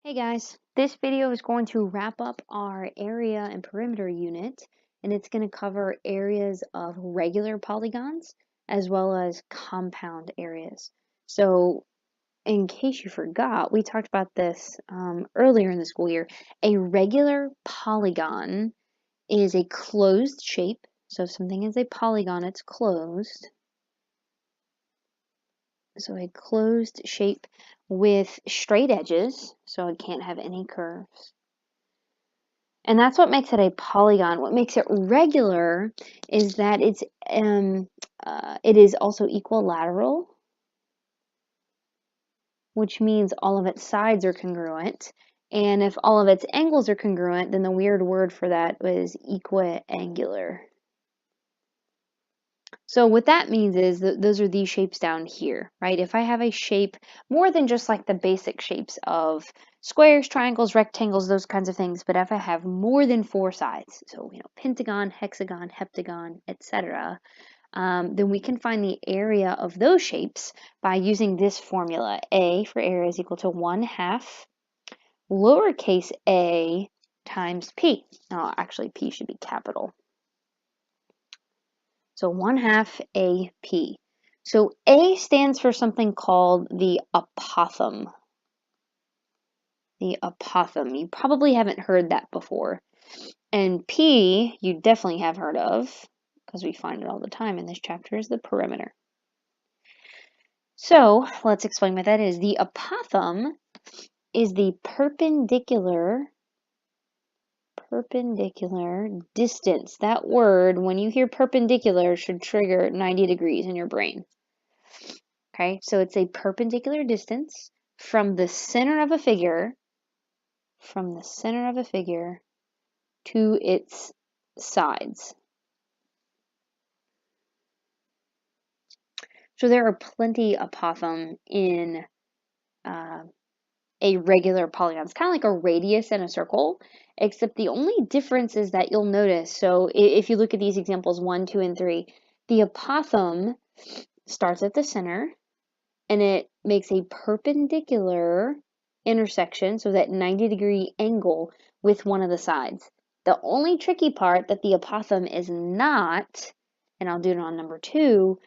Hey guys, this video is going to wrap up our area and perimeter unit, and it's going to cover areas of regular polygons as well as compound areas. So in case you forgot, we talked about this earlier in the school year. A regular polygon is a closed shape. So if something is a polygon, it's closed. So a closed shape with straight edges, so it can't have any curves. And that's what makes it a polygon. What makes it regular is that it is also equilateral, which means all of its sides are congruent. And if all of its angles are congruent, then the weird word for that is equiangular. So what that means is that those are these shapes down here, right? If I have a shape more than just like the basic shapes of squares, triangles, rectangles, those kinds of things, but if I have more than four sides, so pentagon, hexagon, heptagon, etc., then we can find the area of those shapes by using this formula. A for area is equal to 1/2 lowercase a times p. Now, actually, p should be capital. So 1/2 AP. So A stands for something called the apothem. The apothem. You probably haven't heard that before. And P, you definitely have heard of, because we find it all the time in this chapter, is the perimeter. So let's explain what that is. The apothem is the perpendicular distance. That word, when you hear perpendicular, should trigger 90 degrees in your brain. Okay, so it's a perpendicular distance from the center of a figure, to its sides. So there are plenty of apothem in a regular polygon. It's kind of like a radius in a circle, except the only difference is that you'll notice. So if you look at these examples 1, 2, and 3, the apothem starts at the center and it makes a perpendicular intersection, so that 90-degree angle with one of the sides. The only tricky part that the apothem is not, and I'll do it on number 2,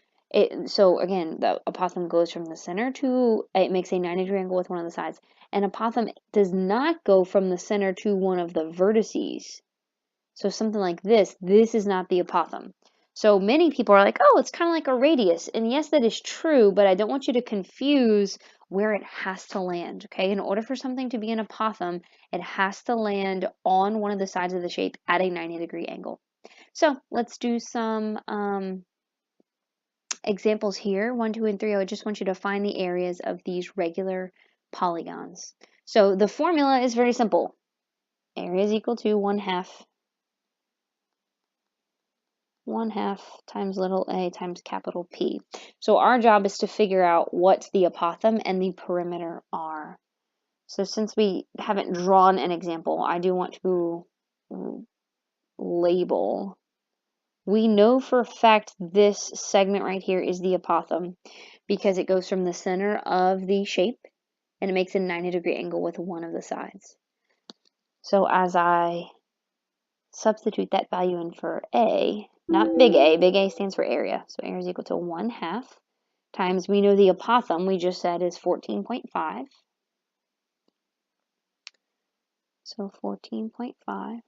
so again, the apothem goes from the center to, it makes a 90-degree angle with one of the sides. An apothem does not go from the center to one of the vertices. So something like this is not the apothem. So many people are like, oh, it's kind of like a radius. And yes, that is true, but I don't want you to confuse where it has to land, okay? In order for something to be an apothem, it has to land on one of the sides of the shape at a 90-degree angle. So let's do some examples here. 1, 2, and 3, I just want you to find the areas of these regular polygons. So the formula is very simple. Area is equal to 1/2 times little a times capital P. So our job is to figure out what the apothem and the perimeter are. So since we haven't drawn an example, I do want to label. We know for a fact this segment right here is the apothem because it goes from the center of the shape and it makes a 90-degree angle with one of the sides. So as I substitute that value in for A, not big A stands for area. So area is equal to 1/2 times, we know the apothem we just said is 14.5. So 14.5.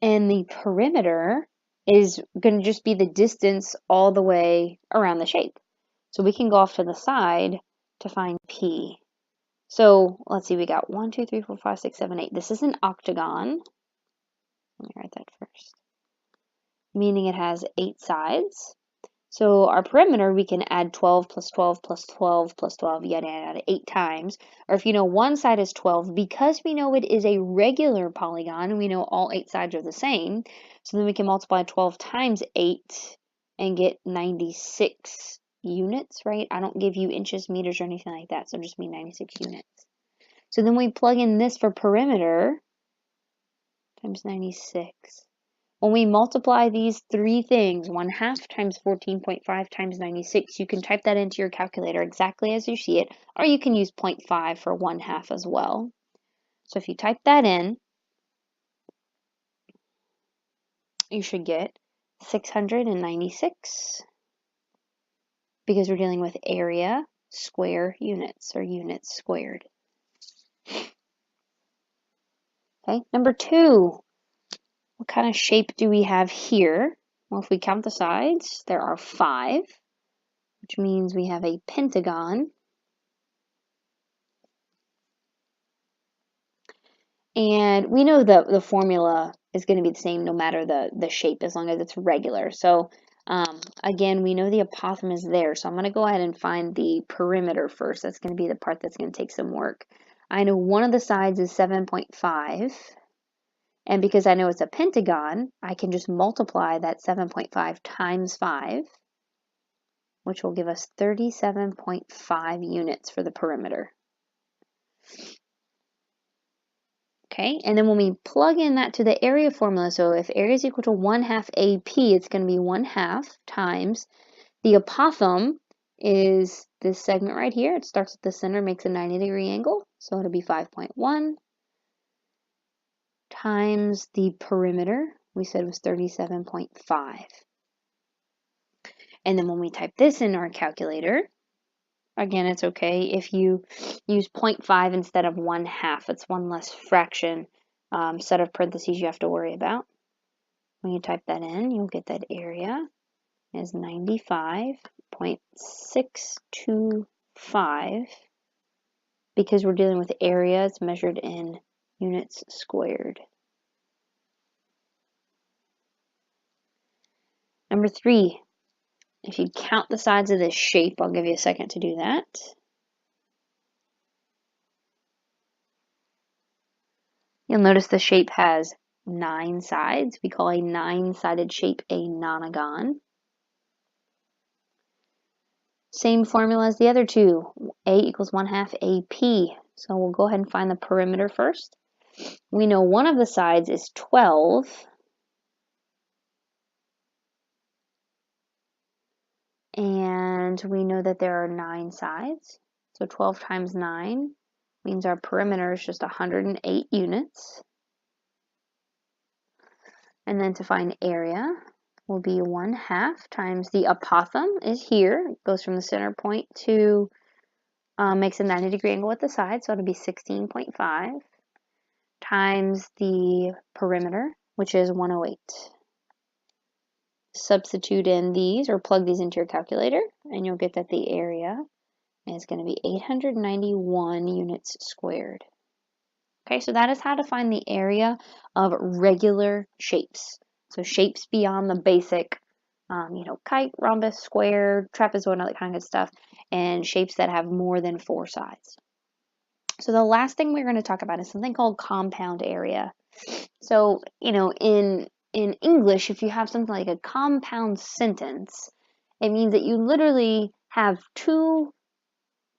And the perimeter is going to just be the distance all the way around the shape. So we can go off to the side to find P. So let's see, we got 1, 2, 3, 4, 5, 6, 7, 8. This is an octagon. Let me write that first. Meaning it has 8 sides. So our perimeter, we can add 12 plus 12 plus 12 plus 12, yada, yada, 8 times. Or if you know one side is 12, because we know it is a regular polygon, and we know all 8 sides are the same, so then we can multiply 12 times 8 and get 96 units, right? I don't give you inches, meters, or anything like that, so just mean 96 units. So then we plug in this for perimeter times 96. When we multiply these three things, 1/2 times 14.5 times 96, you can type that into your calculator exactly as you see it, or you can use 0.5 for 1/2 as well. So if you type that in, you should get 696, because we're dealing with area square units, or units squared. Okay, number 2, what kind of shape do we have here? Well, if we count the sides, there are 5, which means we have a pentagon. And we know the formula is going to be the same no matter the shape, as long as it's regular. So again, we know the apothem is there. So I'm going to go ahead and find the perimeter first. That's going to be the part that's going to take some work. I know one of the sides is 7.5. And because I know it's a pentagon, I can just multiply that 7.5 times 5, which will give us 37.5 units for the perimeter. Okay, and then when we plug in that to the area formula, so if area is equal to 1/2 AP, it's going to be 1/2 times the apothem is this segment right here. It starts at the center, makes a 90-degree angle, so it'll be 5.1 times the perimeter, we said was 37.5. And then when we type this in our calculator, again, it's okay if you use 0.5 instead of 1/2. It's one less fraction set of parentheses you have to worry about. When you type that in, you'll get that area is 95.625. Because we're dealing with area, it's measured in units squared. Number 3, if you count the sides of this shape, I'll give you a second to do that. You'll notice the shape has 9 sides. We call a 9-sided shape a nonagon. Same formula as the other two, A equals 1/2 AP. So we'll go ahead and find the perimeter first. We know one of the sides is 12. And we know that there are 9 sides. So 12 times 9 means our perimeter is just 108 units. And then to find area will be 1/2 times the apothem is here. It goes from the center point to, makes a 90-degree angle at the side, so it'll be 16.5 times the perimeter, which is 108. Substitute in these or plug these into your calculator, and you'll get that the area is going to be 891 units squared. Okay, so that is how to find the area of regular shapes. So shapes beyond the basic, kite, rhombus, square, trapezoid, all that kind of good stuff, and shapes that have more than 4 sides. So the last thing we're going to talk about is something called compound area. So, in English, if you have something like a compound sentence, it means that you literally have 2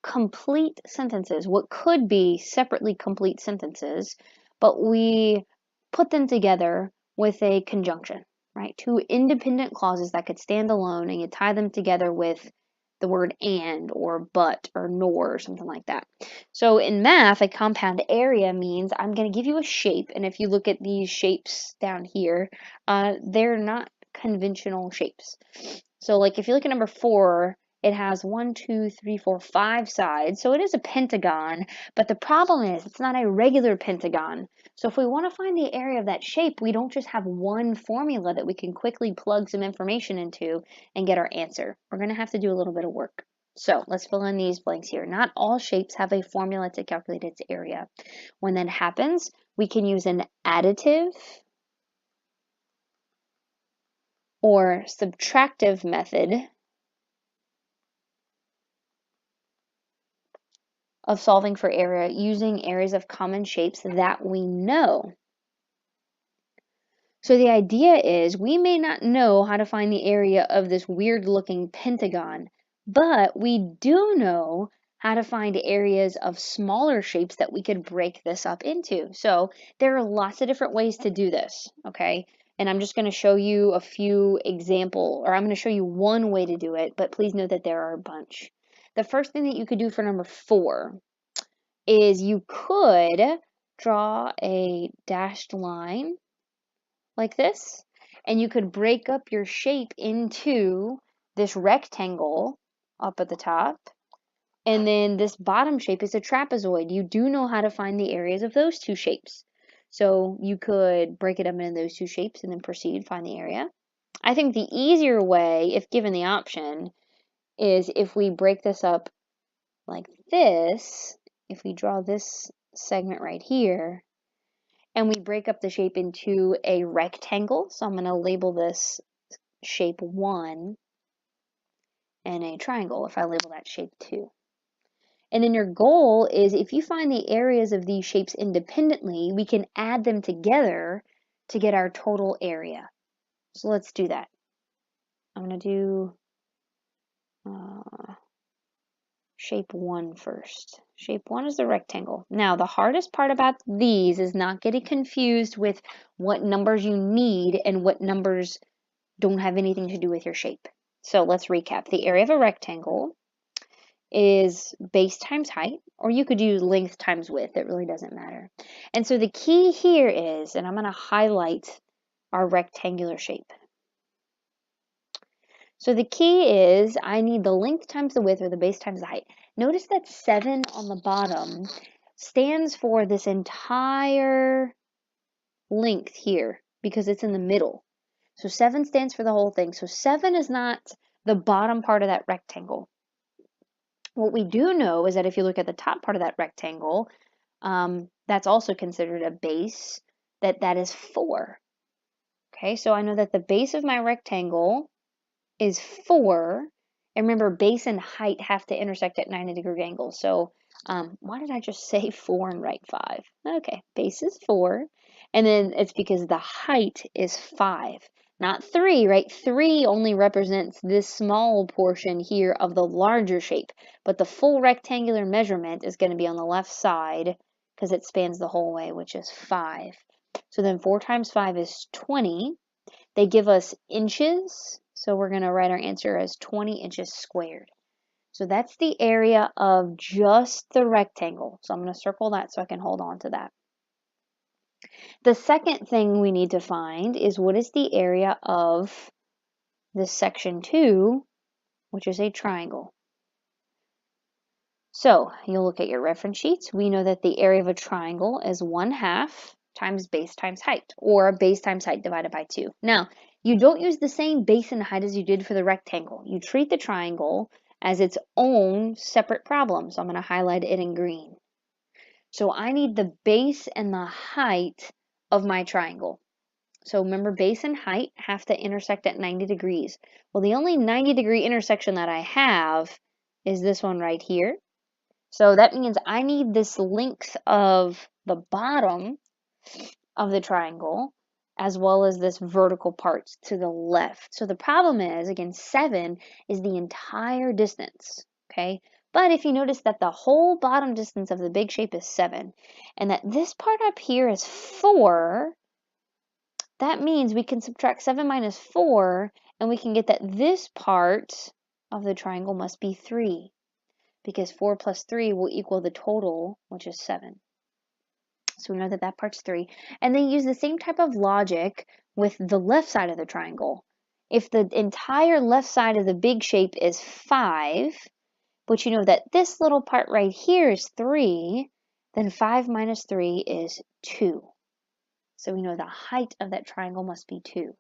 complete sentences, what could be separately complete sentences, but we put them together with a conjunction, right? 2 independent clauses that could stand alone, and you tie them together with the word and or but or nor or something like that. So in math, a compound area means I'm going to give you a shape, and if you look at these shapes down here, they're not conventional shapes. So like if you look at number 4, it has 1, 2, 3, 4, 5 sides, so it is a pentagon, but the problem is it's not a regular pentagon. So if we want to find the area of that shape, we don't just have one formula that we can quickly plug some information into and get our answer. We're going to have to do a little bit of work. So let's fill in these blanks here. Not all shapes have a formula to calculate its area. When that happens, we can use an additive or subtractive method of solving for area using areas of common shapes that we know. So the idea is we may not know how to find the area of this weird looking pentagon, but we do know how to find areas of smaller shapes that we could break this up into. So there are lots of different ways to do this, okay? And I'm just going to show you a few examples, or I'm going to show you one way to do it, but please know that there are a bunch. The first thing that you could do for number 4 is you could draw a dashed line like this, and you could break up your shape into this rectangle up at the top, and then this bottom shape is a trapezoid. You do know how to find the areas of those two shapes. So you could break it up into those two shapes and then proceed, find the area. I think the easier way, if given the option, is if we break this up like this, if we draw this segment right here, and we break up the shape into a rectangle. So I'm going to label this shape 1, and a triangle if I label that shape 2. And then your goal is, if you find the areas of these shapes independently, we can add them together to get our total area. So let's do that. I'm going to do shape 1 first. Shape 1 is the rectangle. Now, the hardest part about these is not getting confused with what numbers you need and what numbers don't have anything to do with your shape. So let's recap. The area of a rectangle is base times height, or you could use length times width. It really doesn't matter. And so the key here is, and I'm going to highlight our rectangular shape. So the key is I need the length times the width, or the base times the height. Notice that 7 on the bottom stands for this entire length here because it's in the middle. So 7 stands for the whole thing. So 7 is not the bottom part of that rectangle. What we do know is that if you look at the top part of that rectangle, that's also considered a base, that is 4. Okay, so I know that the base of my rectangle is 4. And remember, base and height have to intersect at 90-degree angles. So why did I just say 4 and write 5? Okay, base is 4. And then it's because the height is 5. Not 3, right? 3 only represents this small portion here of the larger shape, but the full rectangular measurement is going to be on the left side because it spans the whole way, which is 5. So then 4 times 5 is 20. They give us inches, so we're going to write our answer as 20 inches squared. So that's the area of just the rectangle. So I'm going to circle that so I can hold on to that. The second thing we need to find is what is the area of this section 2, which is a triangle. So you'll look at your reference sheets. We know that the area of a triangle is 1/2 times base times height, or base times height divided by 2. Now, you don't use the same base and height as you did for the rectangle. You treat the triangle as its own separate problem. So I'm going to highlight it in green. So I need the base and the height of my triangle. So remember, base and height have to intersect at 90 degrees. Well, the only 90-degree intersection that I have is this one right here. So that means I need this length of the bottom of the triangle as well as this vertical part to the left. So the problem is, again, 7 is the entire distance, okay? But if you notice that the whole bottom distance of the big shape is 7, and that this part up here is 4, that means we can subtract 7 minus 4, and we can get that this part of the triangle must be 3, because 4 plus 3 will equal the total, which is 7. So we know that that part's 3. And they use the same type of logic with the left side of the triangle. If the entire left side of the big shape is 5, but you know that this little part right here is 3, then 5 minus 3 is 2. So we know the height of that triangle must be 2.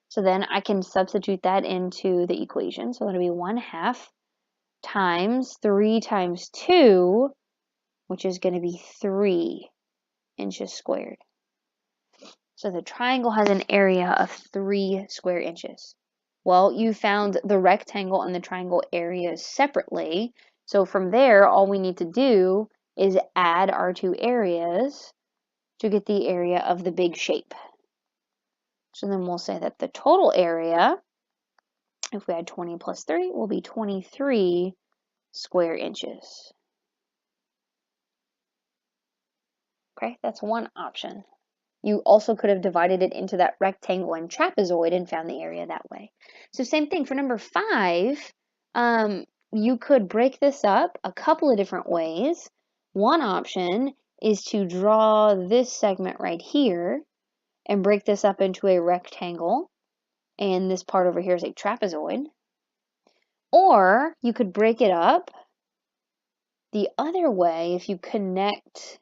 So then I can substitute that into the equation. So it'll be 1/2 times 3 times 2, which is going to be 3 inches squared. So the triangle has an area of 3 square inches. Well, you found the rectangle and the triangle areas separately. So from there, all we need to do is add our two areas to get the area of the big shape. So then we'll say that the total area, if we add 20 plus 3, will be 23 square inches. Okay, that's one option. You also could have divided it into that rectangle and trapezoid and found the area that way. So same thing for number 5. You could break this up a couple of different ways. One option is to draw this segment right here and break this up into a rectangle, and this part over here is a trapezoid. Or you could break it up the other way if you connect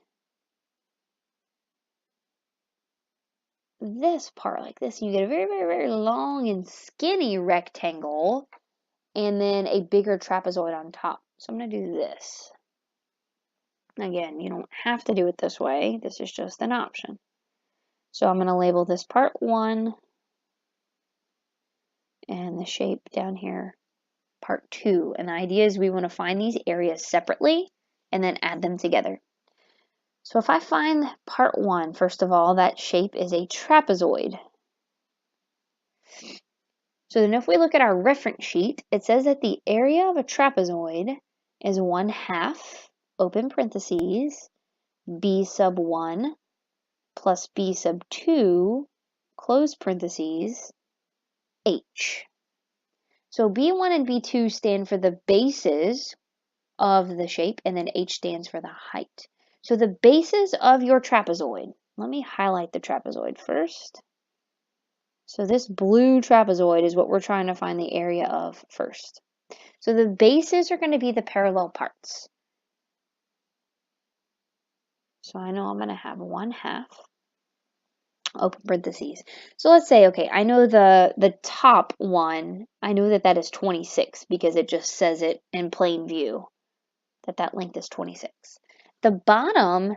this part like this. You get a very, very, very long and skinny rectangle and then a bigger trapezoid on top. So I'm going to do this. Again, you don't have to do it this way. This is just an option. So I'm going to label this part 1 and the shape down here part 2. And the idea is we want to find these areas separately and then add them together. So if I find part 1, first of all, that shape is a trapezoid. So then if we look at our reference sheet, it says that the area of a trapezoid is 1/2, open parentheses, b sub 1 plus b sub 2, close parentheses, h. So b1 and b2 stand for the bases of the shape, and then h stands for the height. So the bases of your trapezoid, let me highlight the trapezoid first. So this blue trapezoid is what we're trying to find the area of first. So the bases are going to be the parallel parts. So I know I'm going to have 1/2, open parentheses. So let's say, okay, I know the top one, I know that that is 26 because it just says it in plain view, that length is 26. The bottom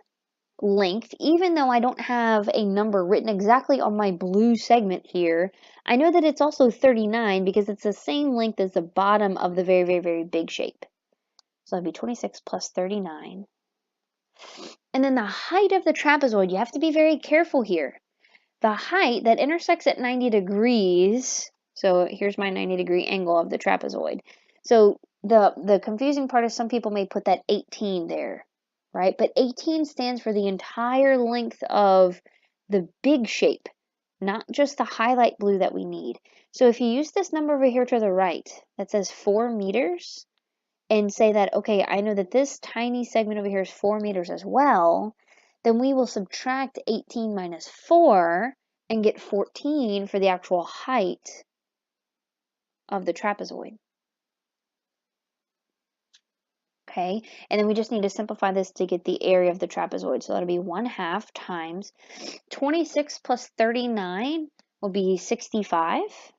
length, even though I don't have a number written exactly on my blue segment here, I know that it's also 39 because it's the same length as the bottom of the very, very, very big shape. So that'd be 26 plus 39. And then the height of the trapezoid, you have to be very careful here. The height that intersects at 90 degrees, so here's my 90-degree angle of the trapezoid. So the confusing part is some people may put that 18 there, right? But 18 stands for the entire length of the big shape, not just the highlight blue that we need. So if you use this number over here to the right that says 4 meters and say that, okay, I know that this tiny segment over here is 4 meters as well, then we will subtract 18 minus 4 and get 14 for the actual height of the trapezoid. Okay, and then we just need to simplify this to get the area of the trapezoid. So that'll be 1/2 times 26 plus 39 will be 65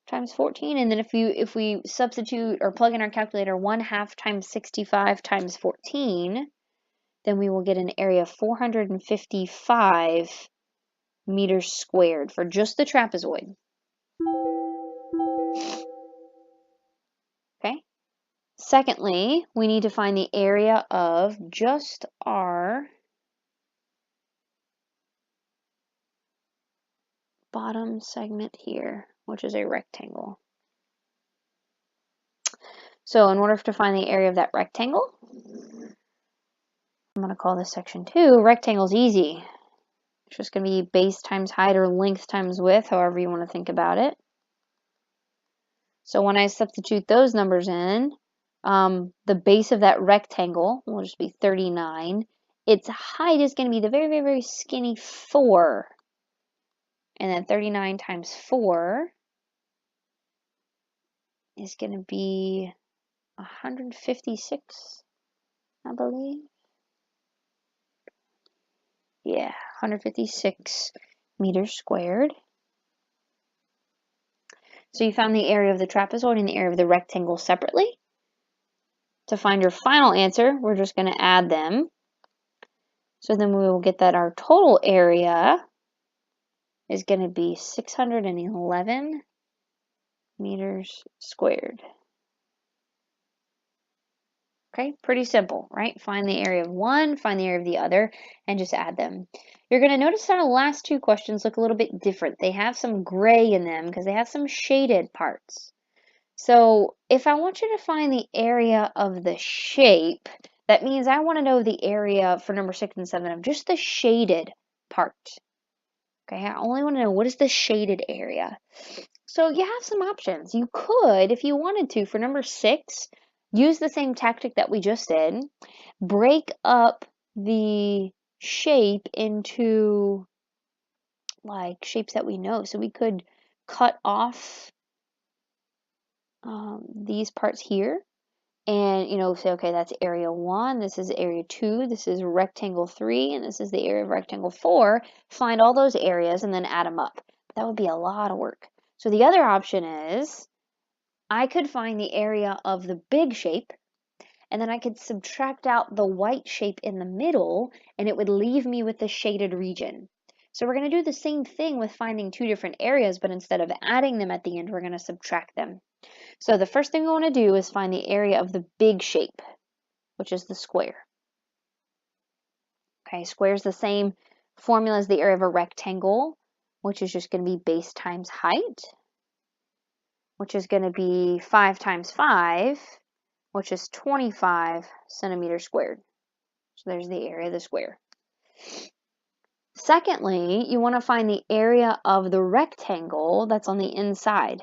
times 14. And then if we substitute or plug in our calculator 1/2 times 65 times 14, then we will get an area of 455 meters squared for just the trapezoid. Okay. Secondly, we need to find the area of just our bottom segment here, which is a rectangle. So in order to find the area of that rectangle, I'm going to call this section 2. Rectangle's easy. It's just going to be base times height or length times width, however you want to think about it. So when I substitute those numbers in, the base of that rectangle will just be 39. Its height is going to be the very, very, very skinny 4. And then 39 times 4 is going to be 156, I believe. Yeah, 156 meters squared. So you found the area of the trapezoid and the area of the rectangle separately. To find your final answer, we're just going to add them. So then we will get that our total area is going to be 611 meters squared. Okay, pretty simple, right? Find the area of one, find the area of the other, and just add them. You're going to notice that our last two questions look a little bit different. They have some gray in them because they have some shaded parts. So if I want you to find the area of the shape, That means I want to know the area for number 6 and 7 of just the shaded part. Okay, I only want to know what is the shaded area. So you have some options. You could, if you wanted to, for number 6, use the same tactic that we just did. Break up the shape into like shapes that we know. So we could cut off these parts here and, say, okay, that's area 1, this is area 2, this is rectangle 3, and this is the area of rectangle 4. Find all those areas and then add them up. That would be a lot of work. So the other option is I could find the area of the big shape, and then I could subtract out the white shape in the middle, and it would leave me with the shaded region. So we're going to do the same thing with finding 2 different areas, but instead of adding them at the end, we're going to subtract them. So the first thing we want to do is find the area of the big shape, which is the square. Okay, square is the same formula as the area of a rectangle, which is just going to be base times height, which is going to be 5 times 5, which is 25 centimeters squared. So there's the area of the square. Secondly, you want to find the area of the rectangle that's on the inside.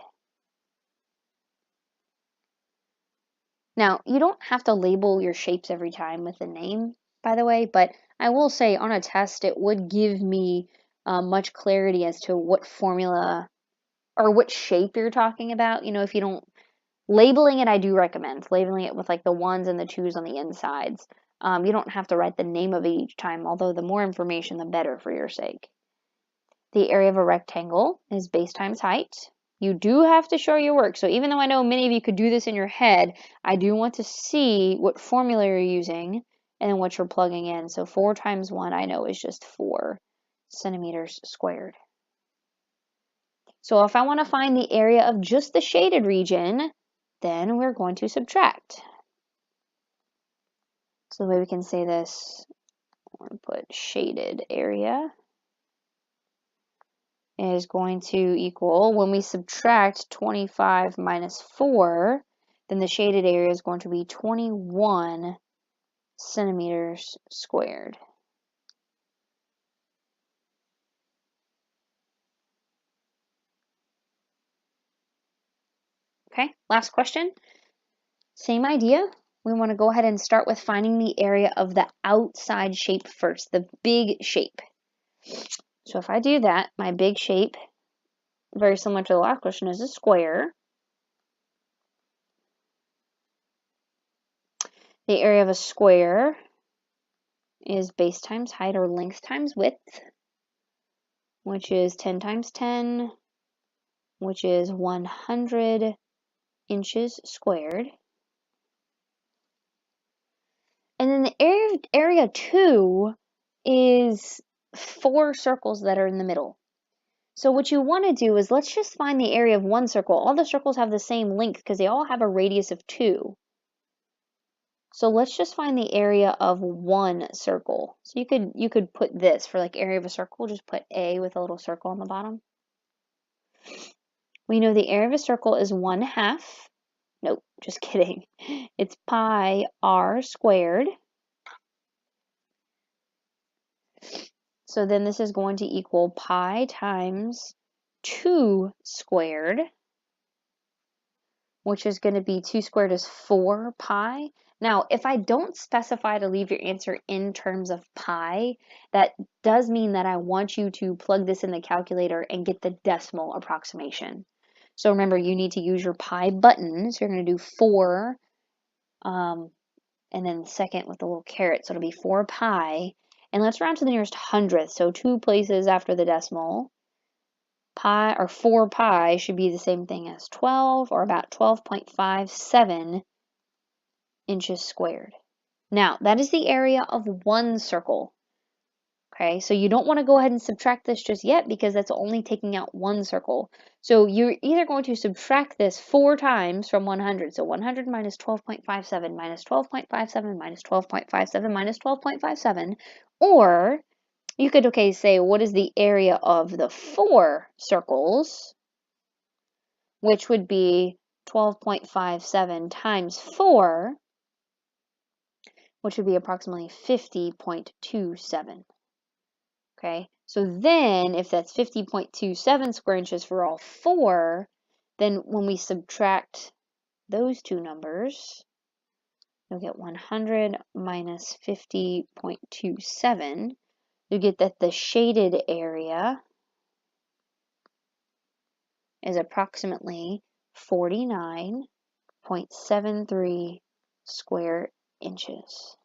Now, you don't have to label your shapes every time with a name, by the way, but I will say on a test it would give me much clarity as to what formula or what shape you're talking about. If you don't, labeling it I do recommend. Labeling it with like the 1s and the 2s on the insides. You don't have to write the name of it each time, although the more information the better for your sake. The area of a rectangle is base times height. You do have to show your work. So even though I know many of you could do this in your head, I do want to see what formula you're using and what you're plugging in. So 4 times 1 I know is just 4 centimeters squared. So if I want to find the area of just the shaded region, then we're going to subtract. So the way we can say this, we're going to put shaded area is going to equal, when we subtract 25 minus 4, then the shaded area is going to be 21 centimeters squared. Okay, last question. Same idea. We want to go ahead and start with finding the area of the outside shape first, the big shape. So if I do that, my big shape, very similar to the last question, is a square. The area of a square is base times height or length times width, which is 10 times 10, which is 100 inches squared. And then the area 2 is 4 circles that are in the middle. So what you want to do is let's just find the area of one circle. All the circles have the same length because they all have a radius of 2. So let's just find the area of one circle. So you could put this for like area of a circle, just put A with a little circle on the bottom. We know the area of a circle is 1/2. Nope, just kidding. It's pi r squared. So then this is going to equal pi times 2 squared, which is going to be 2 squared is 4 pi. Now, if I don't specify to leave your answer in terms of pi, that does mean that I want you to plug this in the calculator and get the decimal approximation. So remember, you need to use your pi button. So you're going to do 4, and then second with the little caret. So it'll be 4 pi. And let's round to the nearest hundredth. So 2 places after the decimal. Pi, or 4 pi, should be the same thing as 12, or about 12.57 inches squared. Now, that is the area of one circle. Okay, so you don't want to go ahead and subtract this just yet because that's only taking out one circle. So you're either going to subtract this 4 times from 100. So 100 minus 12.57 minus 12.57 minus 12.57 minus 12.57. Or you could, okay, say what is the area of the 4 circles, which would be 12.57 times 4, which would be approximately 50.27. Okay, so then if that's 50.27 square inches for all four, then when we subtract those two numbers, you'll get 100 minus 50.27. You get that the shaded area is approximately 49.73 square inches.